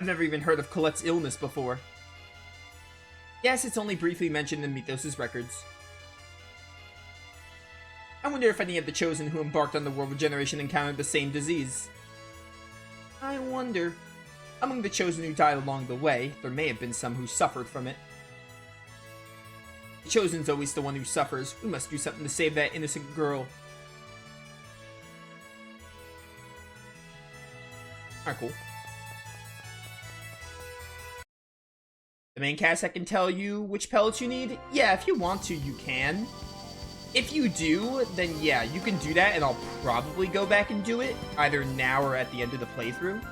I've never even heard of Colette's illness before. Yes, it's only briefly mentioned in Mythos' records. I wonder if any of the Chosen who embarked on the World Regeneration encountered the same disease. I wonder. Among the Chosen who died along the way, there may have been some who suffered from it. The Chosen's always the one who suffers. We must do something to save that innocent girl. Alright, cool. The main cast, I can tell you which pellets you need. Yeah, if you want to, you can. If you do, then yeah, you can do that, and I'll probably go back and do it, either now or at the end of the playthrough.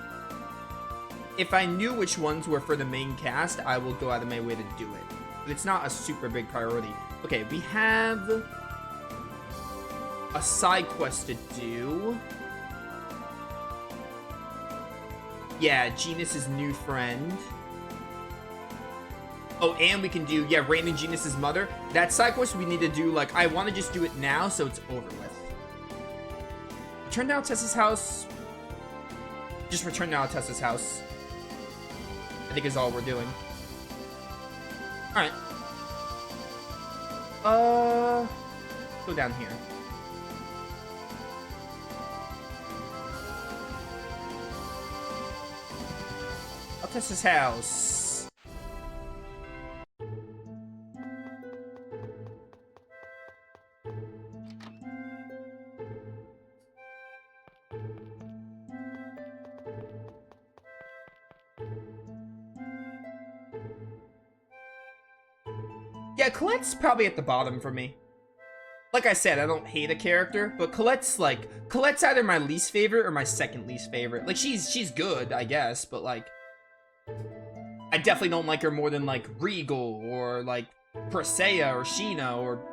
If I knew which ones were for the main cast, I will go out of my way to do it. But it's not a super big priority. Okay, we have a side quest to do. Yeah, Genis' new friend. Oh, and we can do, yeah, Raine and Genis' mother. That side quest we need to do, like, I want to just do it now so it's over with. Return to Altessa's house. Just return to Altessa's house. I think is all we're doing. Alright. Go down here. Altessa's house. Yeah, Colette's probably at the bottom for me. Like I said, I don't hate a character, but Colette's either my least favorite or my second least favorite. Like, she's good, I guess, but like, I definitely don't like her more than like Regal or like Presea or Sheena or,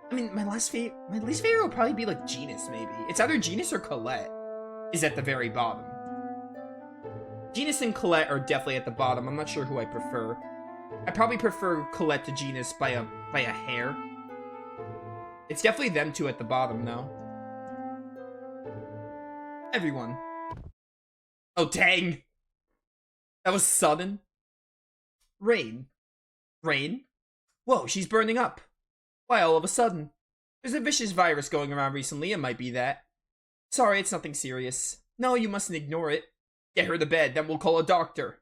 I mean, my least favorite would probably be like Genis, maybe. It's either Genis or Colette is at the very bottom. Genis and Colette are definitely at the bottom. I'm not sure who I prefer. I probably prefer Colette to Genis by a hair. It's definitely them two at the bottom, though. Everyone. Oh, dang. That was sudden. Raine. Raine? Whoa, she's burning up. Why all of a sudden? There's a vicious virus going around recently, it might be that. Sorry, it's nothing serious. No, you mustn't ignore it. Get her to bed, then we'll call a doctor.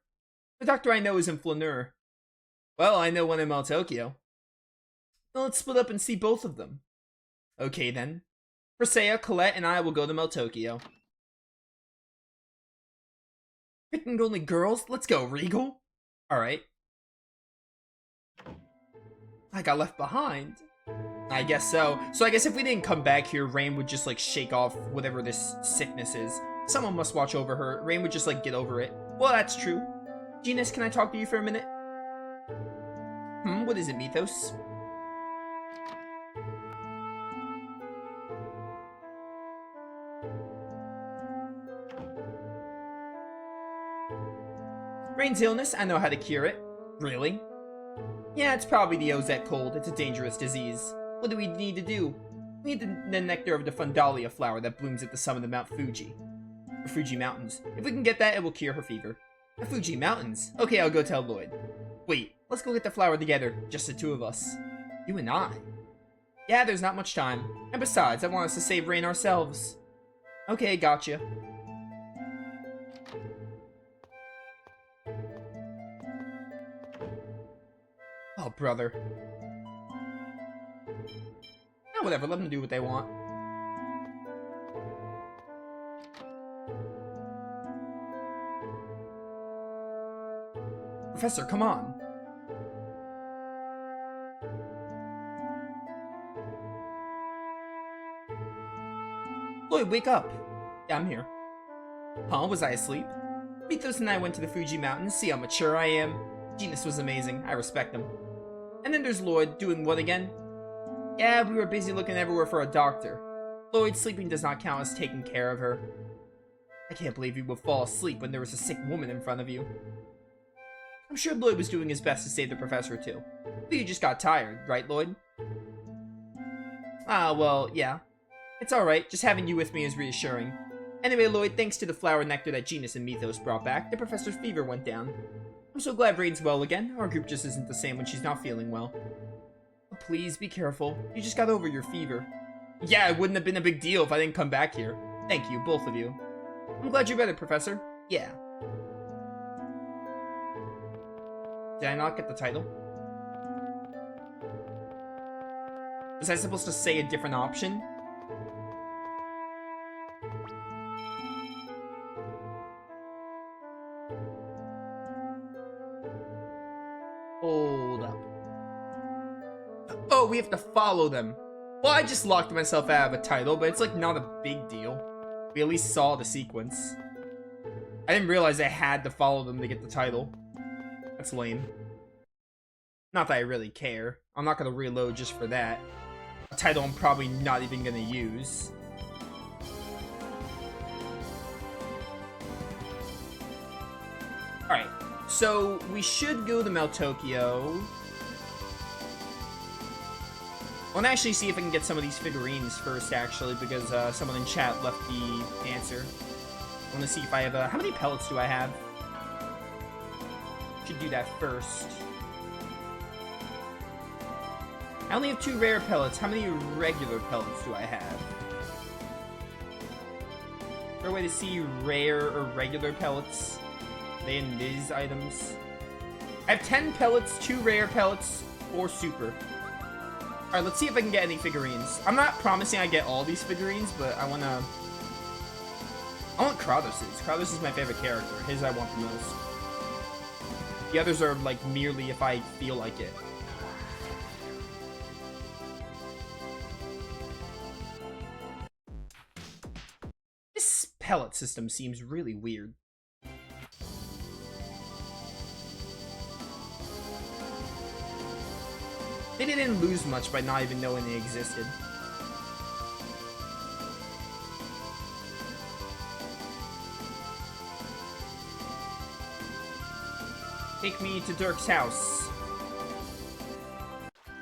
The doctor I know is in Flaneur. Well, I know one in Meltokyo. Well, let's split up and see both of them. Okay, then. Presea, Colette, and I will go to Meltokyo. Picking only girls? Let's go, Regal. Alright. I got left behind. I guess so. So I guess if we didn't come back here, Raine would just, like, shake off whatever this sickness is. Someone must watch over her. Raine would just, like, get over it. Well, that's true. Genis, can I talk to you for a minute? What is it, Mythos? Raine's illness, I know how to cure it. Really? Yeah, it's probably the Ozette cold. It's a dangerous disease. What do we need to do? We need the nectar of the Fundalia flower that blooms at the summit of Mount Fuji. Or Fuji Mountains. If we can get that, it will cure her fever. The Fuji Mountains? Okay, I'll go tell Lloyd. Wait, let's go get the flower together. Just the two of us. You and I. Yeah, there's not much time. And besides, I want us to save Raine ourselves. Okay, gotcha. Oh, brother. Yeah, whatever, let them do what they want. Professor, come on. Lloyd, wake up. Yeah, I'm here. Huh, was I asleep? Mythos and I went to the Fuji Mountains, see how mature I am. Genis was amazing, I respect him. And then there's Lloyd, doing what again? Yeah, we were busy looking everywhere for a doctor. Lloyd, sleeping does not count as taking care of her. I can't believe you would fall asleep when there was a sick woman in front of you. I'm sure Lloyd was doing his best to save the professor too. But you just got tired, right, Lloyd? Ah, well, yeah. It's alright, just having you with me is reassuring. Anyway, Lloyd, thanks to the flower nectar that Genis and Mythos brought back, the professor's fever went down. I'm so glad Raine's well again. Our group just isn't the same when she's not feeling well. Please, be careful. You just got over your fever. Yeah, it wouldn't have been a big deal if I didn't come back here. Thank you, both of you. I'm glad you're better, Professor. Yeah. Did I not get the title? Was I supposed to say a different option? Hold up. Oh, we have to follow them. Well, I just locked myself out of a title, but it's like not a big deal. We at least saw the sequence. I didn't realize I had to follow them to get the title. That's lame. Not that I really care. I'm not gonna reload just for that. A title I'm probably not even gonna use. Alright, so we should go to Meltokyo. I want to actually see if I can get some of these figurines first, actually, because someone in chat left the answer. I want to see if I have, how many pellets do I have? Should do that first. I only have 2 rare pellets. How many regular pellets do I have? Is there a way to see rare or regular pellets? Are they in these items? I have 10 pellets, 2 rare pellets, 4 super. Alright, let's see if I can get any figurines. I'm not promising I get all these figurines, but I want Kratos's. Kratos is my favorite character. His I want the most. The others are, like, merely if I feel like it. This pellet system seems really weird. They didn't lose much by not even knowing they existed. Take me to Dirk's house.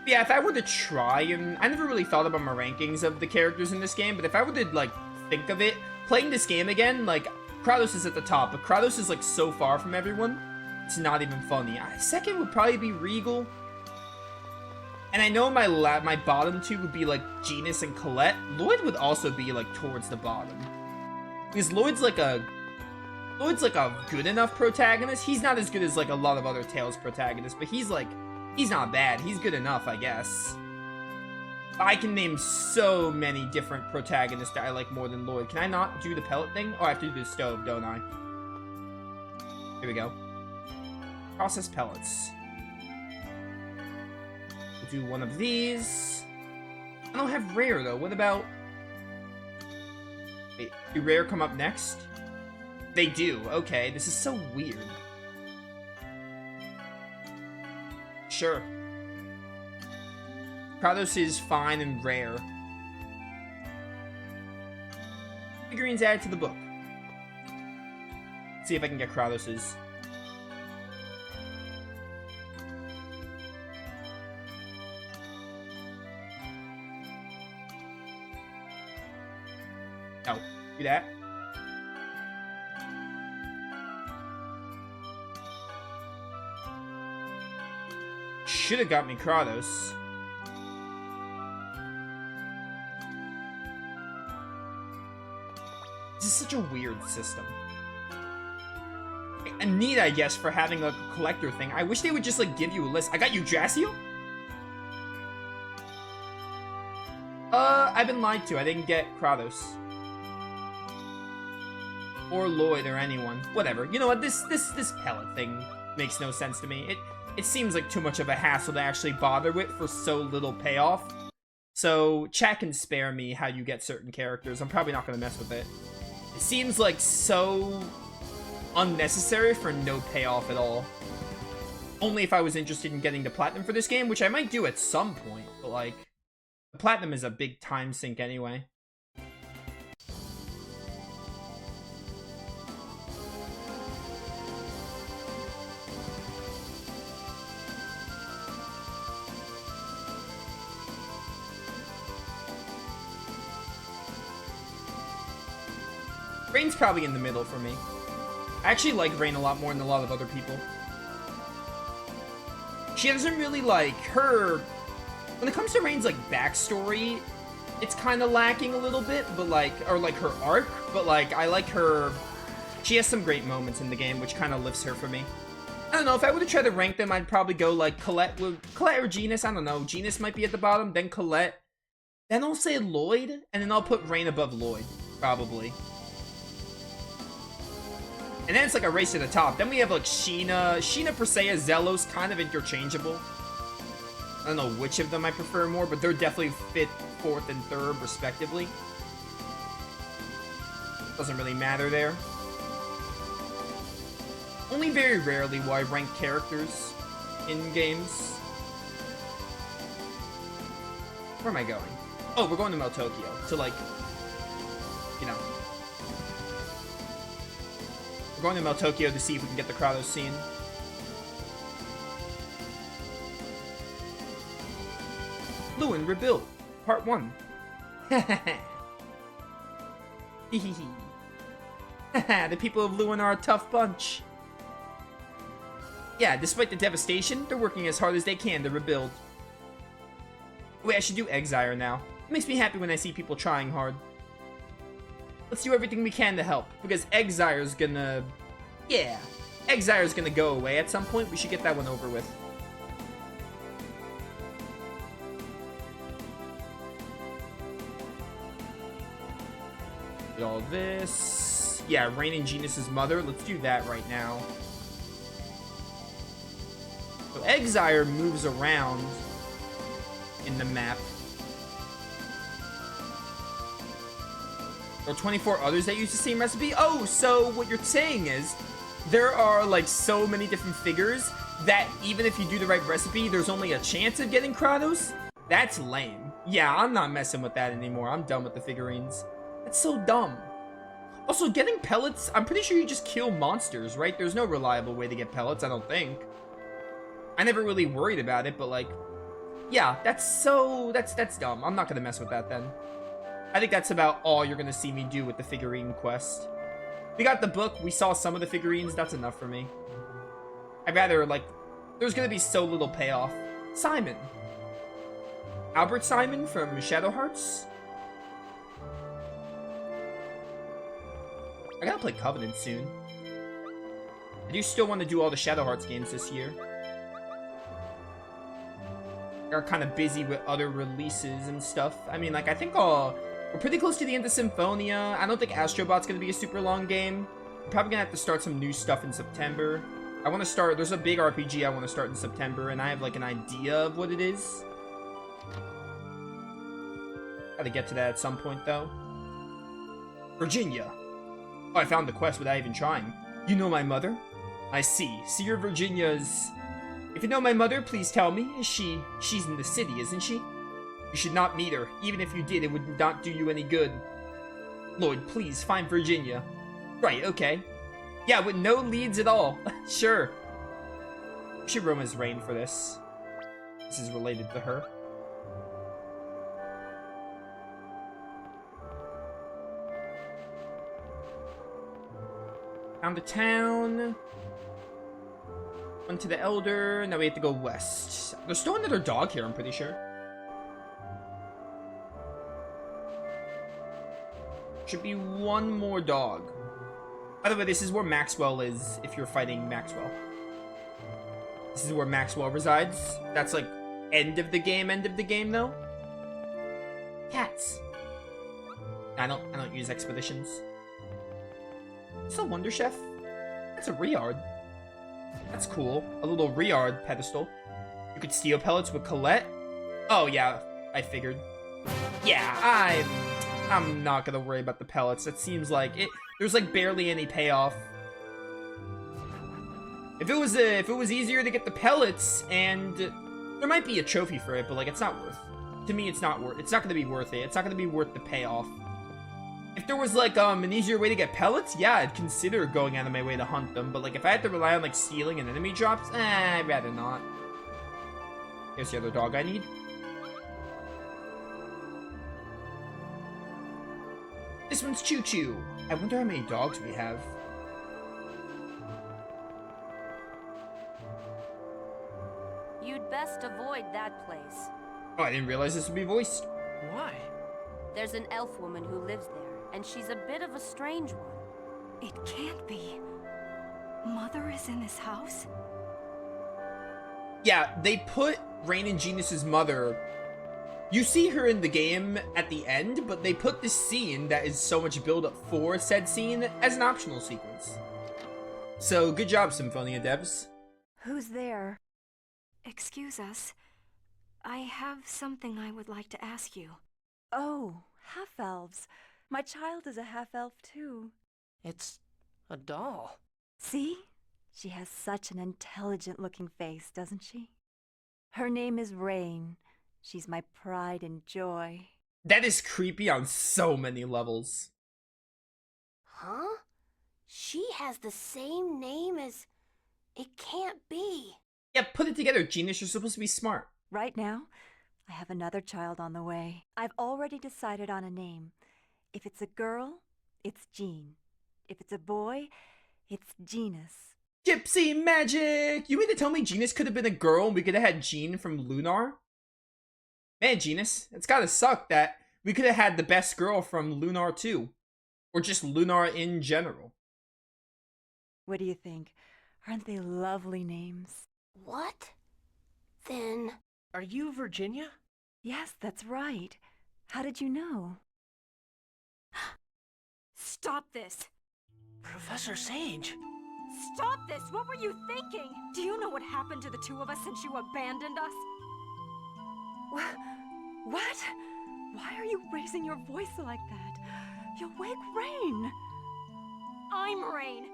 Yeah, if I were to try, and I never really thought about my rankings of the characters in this game, but if I were to, like, think of it, playing this game again, like, Kratos is at the top, but Kratos is, like, so far from everyone, it's not even funny. Second would probably be Regal. And I know my bottom 2 would be, like, Genis and Colette. Lloyd would also be, like, towards the bottom. Because Lloyd's like a good enough protagonist. He's not as good as, like, a lot of other Tales protagonists, but he's not bad. He's good enough, I guess. I can name so many different protagonists that I like more than Lloyd. Can I not do the pellet thing? Oh, I have to do the stove, don't I? Here we go. Process pellets. Do one of these. I don't have rare though. What about... Wait, do rare come up next? They do. Okay, this is so weird. Sure. Kratos is fine and rare. Figurines added to the book. Let's see if I can get Kratos's. No, do that. Should have got me Kratos. This is such a weird system. And neat, I guess, for having like, a collector thing. I wish they would just like give you a list. I got you Yggdrasil? I've been lied to. I didn't get Kratos. Or Lloyd or anyone. Whatever. You know what? This pellet thing makes no sense to me. It seems like too much of a hassle to actually bother with for so little payoff. So, chat can spare me how you get certain characters. I'm probably not going to mess with it. It seems like so unnecessary for no payoff at all. Only if I was interested in getting the platinum for this game, which I might do at some point. But, like, the platinum is a big time sink anyway. Raine's probably in the middle for me. I actually like Raine a lot more than a lot of other people. She doesn't really, like, her... When it comes to Raine's, like, backstory, it's kind of lacking a little bit, but, like... Or, like, her arc, but, like, I like her... She has some great moments in the game, which kind of lifts her for me. I don't know, if I were to try to rank them, I'd probably go, like, Colette or Genis, I don't know. Genis might be at the bottom, then Colette. Then I'll say Lloyd, and then I'll put Raine above Lloyd, probably. And then it's like a race to the top. Then we have like Sheena, Presea, Zelos, kind of interchangeable. I don't know which of them I prefer more, but they're definitely 5th, 4th, and 3rd, respectively. Doesn't really matter there. Only very rarely will I rank characters in games. Where am I going? Oh, we're going to Mel Tokyo to, like, you know. We're going to Mel Tokyo to see if we can get the Kratos scene. Lewin Rebuild, Part 1. The people of Lewin are a tough bunch. Yeah, despite the devastation, they're working as hard as they can to rebuild. Wait, I should do Exire now. It makes me happy when I see people trying hard. Let's do everything we can to help, because Exire's gonna... Yeah, Exire's gonna go away at some point. We should get that one over with. Get all this. Yeah, Raine and Genis' mother. Let's do that right now. So Exire moves around in the map. There are 24 others that use the same recipe? Oh, so what you're saying is there are like so many different figures that even if you do the right recipe, there's only a chance of getting Kratos? That's lame. Yeah, I'm not messing with that anymore. I'm done with the figurines. That's so dumb. Also, getting pellets, I'm pretty sure you just kill monsters, right? There's no reliable way to get pellets, I don't think. I never really worried about it, but like, yeah, that's dumb. I'm not gonna mess with that then. I think that's about all you're gonna see me do with the figurine quest. We got the book, we saw some of the figurines, that's enough for me. I'd rather, like, there's gonna be so little payoff. Simon. Albert Simon from Shadow Hearts? I gotta play Covenant soon. I do still want to do all the Shadow Hearts games this year. Are kind of busy with other releases and stuff. I mean, like, I think we're pretty close to the end of Symphonia. I don't think Astrobot's gonna be a super long game. I'm probably gonna have to start some new stuff in September. I want to start, there's a big RPG I want to start in September, and I have, like, an idea of what it is. Gotta get to that at some point, though. Virginia. Oh, I found the quest without even trying. You know my mother? I see. So you're Virginia's... If you know my mother, please tell me. She's in the city, isn't she? You should not meet her. Even if you did, it would not do you any good. Lloyd, please, find Virginia. Right, okay. Yeah, with no leads at all. Sure. We should roam as Raine for this. This is related to her. Down to town. To the Elder. Now we have to go west. There's still another dog here, I'm pretty sure. Should be one more dog. By the way, this is where Maxwell is if you're fighting Maxwell. This is where Maxwell resides. That's like end of the game though. Cats. I don't use expeditions. It's a Wonder Chef. That's a Riard. That's cool. A little Riard pedestal. You could steal pellets with Colette? Oh, yeah. I figured. Yeah, I'm not gonna worry about the pellets. It seems like it. There's like barely any payoff. If it was easier to get the pellets, and there might be a trophy for it, but like it's not worth. To me, it's not gonna be worth it. It's not gonna be worth the payoff. If there was, like, an easier way to get pellets, yeah, I'd consider going out of my way to hunt them. But, like, if I had to rely on, like, stealing and enemy drops, I'd rather not. Here's the other dog I need. This This one's Choo Choo. I wonder how many dogs we have. You'd best avoid that place. Oh, I didn't realize this would be voiced. Why? There's an elf woman who lives there, and she's a bit of a strange one. It can't be. Mother is in this house? Yeah, they put Raine and Genis' mother. You see her in the game at the end, but they put this scene that is so much build-up for said scene as an optional sequence. So, good job, Symphonia devs. Who's there? Excuse us. I have something I would like to ask you. Oh, half-elves. My child is a half-elf too. It's a doll. See? She has such an intelligent-looking face, doesn't she? Her name is Raine. She's my pride and joy. That is creepy on so many levels. Huh? She has the same name as... It can't be. Yeah, put it together, Genis. You're supposed to be smart. Right now, I have another child on the way. I've already decided on a name. If it's a girl, it's Jean. If it's a boy, it's Genis. Gypsy magic! You mean to tell me Genis could have been a girl and we could have had Jean from Lunar? Man, Genis, it's gotta suck that we could have had the best girl from Lunar too. Or just Lunar in general. What do you think? Aren't they lovely names? What? Then... Are you Virginia? Yes, that's right. How did you know? Stop this! Professor Sage. Stop this! What were you thinking? Do you know what happened to the two of us since you abandoned us? What? Why are you raising your voice like that? You'll wake Raine. I'm Raine.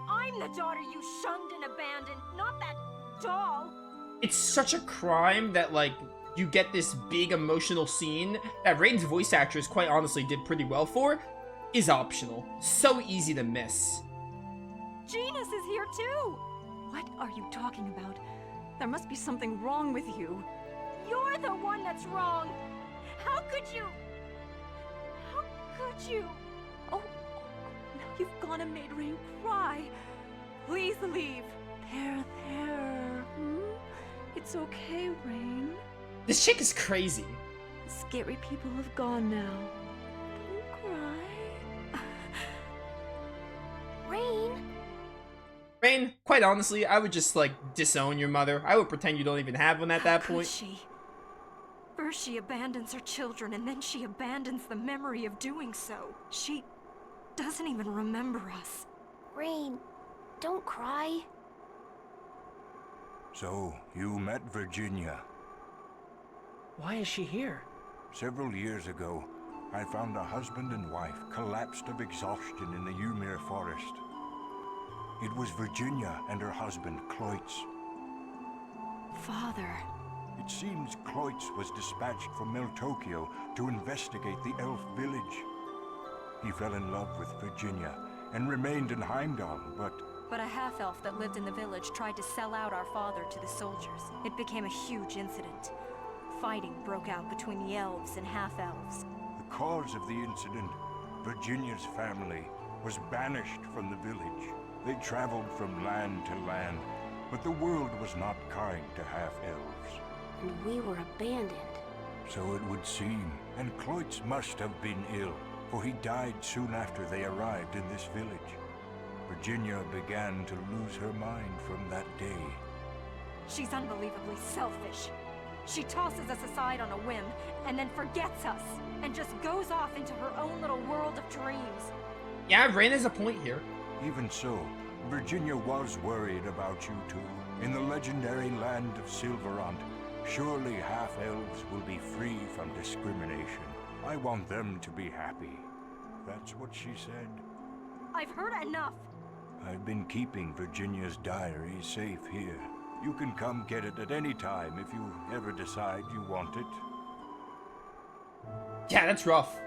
I'm the daughter you shunned and abandoned, not that doll. It's such a crime that, like, you get this big emotional scene that Raine's voice actress quite honestly did pretty well for, is optional. So easy to miss. Genis is here too. What are you talking about? There must be something wrong with you. You're the one that's wrong. How could you? How could you? Oh, now you've gone and made Raine cry. Please leave. There. It's okay, Raine. This chick is crazy. The scary people have gone now. Don't cry. Raine? Raine, quite honestly, I would just, like, disown your mother. I would pretend you don't even have one at that point. She? First she abandons her children, and then she abandons the memory of doing so. She doesn't even remember us. Raine, don't cry. So, you met Virginia. Why is she here? Several years ago, I found a husband and wife collapsed of exhaustion in the Ymir forest. It was Virginia and her husband, Kloitz. Father. It seems Kloitz was dispatched from Meltokio to investigate the elf village. He fell in love with Virginia and remained in Heimdall, But a half-elf that lived in the village tried to sell out our father to the soldiers. It became a huge incident. Fighting broke out between the elves and half-elves. the cause of the incident, Virginia's family, was banished from the village. They traveled from land to land, but the world was not kind to half-elves. And we were abandoned. So it would seem, and Kloitz must have been ill, for he died soon after they arrived in this village. Virginia began to lose her mind from that day. She's unbelievably selfish. She tosses us aside on a whim, and then forgets us, and just goes off into her own little world of dreams. Yeah, Raine has a point here. Even so, Virginia was worried about you two. In the legendary land of Silverant, surely half-elves will be free from discrimination. I want them to be happy. That's what she said. I've heard enough. I've been keeping Virginia's diary safe here. You can come get it at any time if you ever decide you want it. Yeah, that's rough.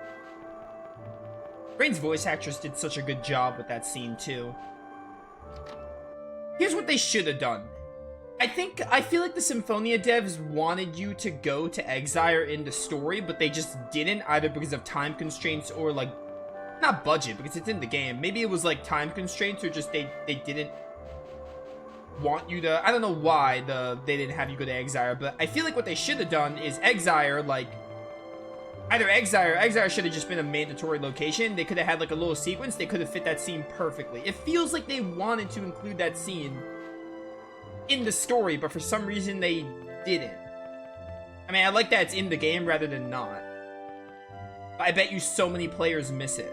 Raine's voice actress did such a good job with that scene, too. Here's what they should have done. I feel like the Symphonia devs wanted you to go to Exire in the story, but they just didn't, either because of time constraints or, like, not budget, because it's in the game. Maybe it was like time constraints, or just they didn't want you to, I don't know why they didn't have you go to Exire, but I feel like what they should have done is Exire, like, either Exire should have just been a mandatory location. They could have had like a little sequence. They could have fit that scene perfectly. It feels like they wanted to include that scene in the story, but for some reason they didn't. I mean, I like that it's in the game rather than not. But I bet you so many players miss it.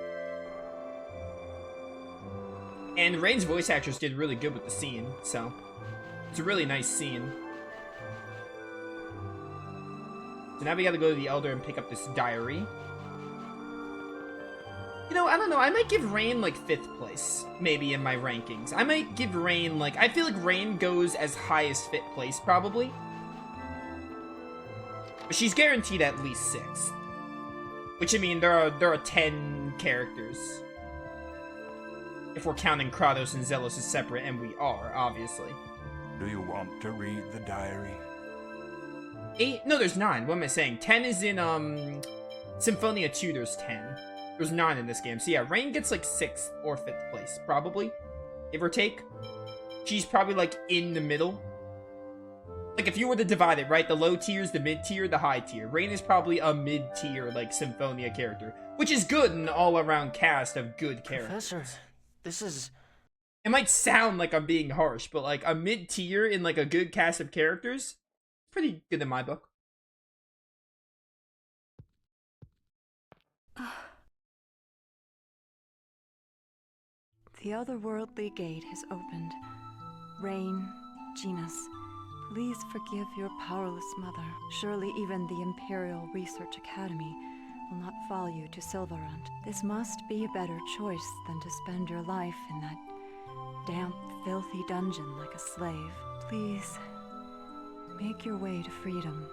And Raine's voice actress did really good with the scene, so it's a really nice scene. So now we gotta go to the Elder and pick up this diary. You know, I don't know, I might give Raine like 5th place, maybe, in my rankings. I might give Raine like, I feel like Raine goes as high as 5th place, probably. But she's guaranteed at least 6th. Which, I mean, there are 10 characters. If we're counting Kratos and Zelos as separate, and we are, obviously. Do you want to read the diary? 8? No, there's 9. What am I saying? 10 is in, Symphonia 2, there's 10. There's 9 in this game. So yeah, Raine gets like 6th or 5th place, probably. Give or take. She's probably like in the middle. Like if you were to divide it, right? The low tiers, the mid tier, the high tier. Raine is probably a mid tier, like, Symphonia character. Which is good in an all-around cast of good characters. Professor, this is... It might sound like I'm being harsh, but like a mid tier in like a good cast of characters, pretty good in my book. The otherworldly gate has opened. Raine, Genis, please forgive your powerless mother. Surely even the Imperial Research Academy will not follow you to Sylvarant. This must be a better choice than to spend your life in that damp, filthy dungeon like a slave. Please, make your way to freedom.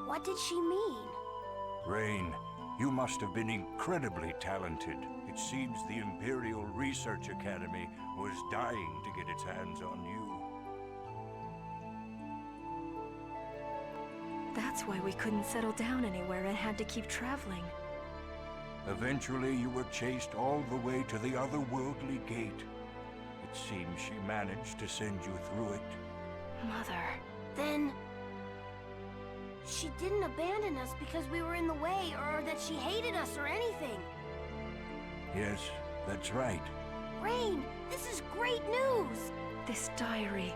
What did she mean? Raine, you must have been incredibly talented. It seems the Imperial Research Academy was dying to get its hands on you. That's why we couldn't settle down anywhere and had to keep traveling. Eventually, you were chased all the way to the otherworldly gate. It seems she managed to send you through it. Mother. Then... she didn't abandon us because we were in the way, or that she hated us or anything. Yes, that's right. Raine, this is great news! This diary.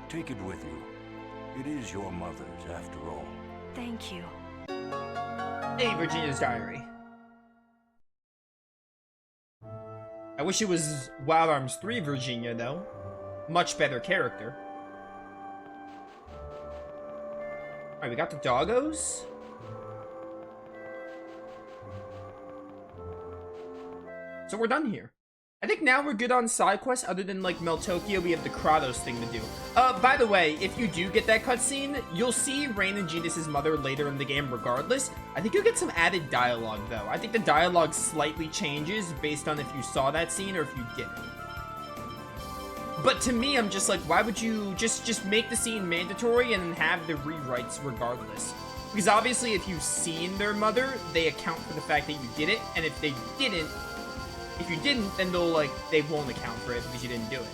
Take it with you. It is your mother's, after all. Thank you. Hey, Virginia's diary. I wish it was Wild Arms 3 Virginia, though. Much better character. Alright, we got the doggos. So we're done here. I think now we're good on side quests, other than, like, Meltokio, we have the Kratos thing to do. By the way, if you do get that cutscene, you'll see Raine and Genis' mother later in the game regardless. I think you'll get some added dialogue, though. I think the dialogue slightly changes based on if you saw that scene or if you didn't. But to me, I'm just like, why would you just make the scene mandatory and have the rewrites regardless? Because obviously, if you've seen their mother, they account for the fact that you did it, and if they didn't, if you didn't, then they won't account for it because you didn't do it.